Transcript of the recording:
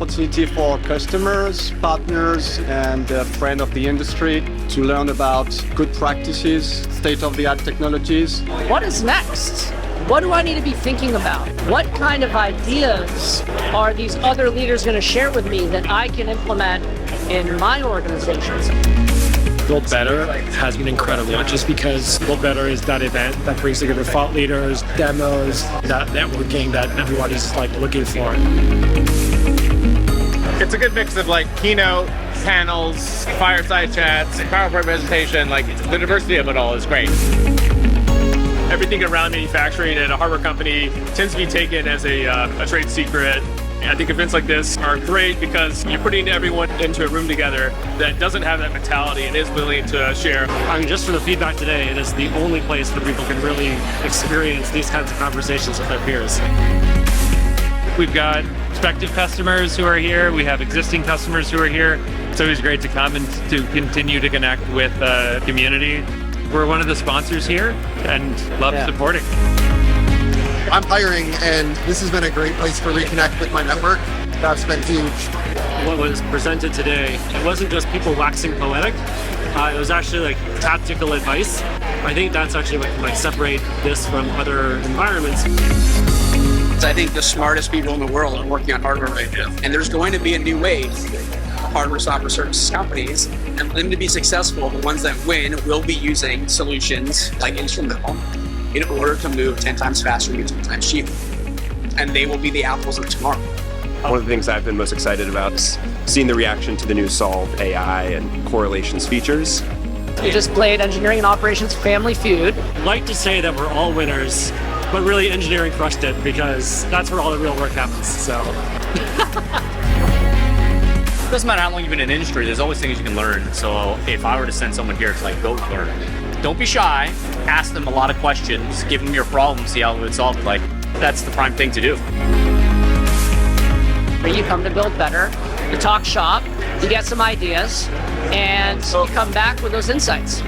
opportunity for customers, partners, and friends of the industry to learn about good practices, state-of-the-art technologies. What is next? What do I need to be thinking about? What kind of ideas are these other leaders going to share with me that I can implement in my organizations? Build Better has been incredible, just because Build Better is that event that brings together thought leaders, demos, that networking that everybody's like looking for. It's a good mix of like keynote, panels, fireside chats, PowerPoint presentation. Like the diversity of it all is great. Everything around manufacturing at a hardware company tends to be taken as a trade secret. I think events like this are great because you're putting everyone into a room together that doesn't have that mentality and is willing to share. I mean, just for the feedback today, it is the only place where people can really experience these kinds of conversations with their peers. We've got prospective customers who are here. We have existing customers who are here. It's always great to come and to continue to connect with the community. We're one of the sponsors here and love supporting. I'm hiring, and this has been a great place to reconnect with my network. That's been huge. What was presented today, it wasn't just people waxing poetic. It was actually like tactical advice. I think that's actually what might separate this from other environments. I think the smartest people in the world are working on hardware right now. And there's going to be a new wave of hardware, software, services companies. And for them to be successful, the ones that win will be using solutions like Instrumental in order to move 10 times faster and 10 times cheaper. And they will be the Apples of tomorrow. One of the things I've been most excited about is seeing the reaction to the new Solve AI and correlations features. We just played Engineering and Operations Family Feud. I'd like to say that we're all winners, but really engineering crushed it because that's where all the real work happens, so. It doesn't matter how long you've been in the industry, there's always things you can learn. So if I were to send someone here, it's like, go learn. Don't be shy, ask them a lot of questions, give them your problem, see how they would solve it. Like, that's the prime thing to do. You come to Build Better, you talk shop, you get some ideas, and you come back with those insights.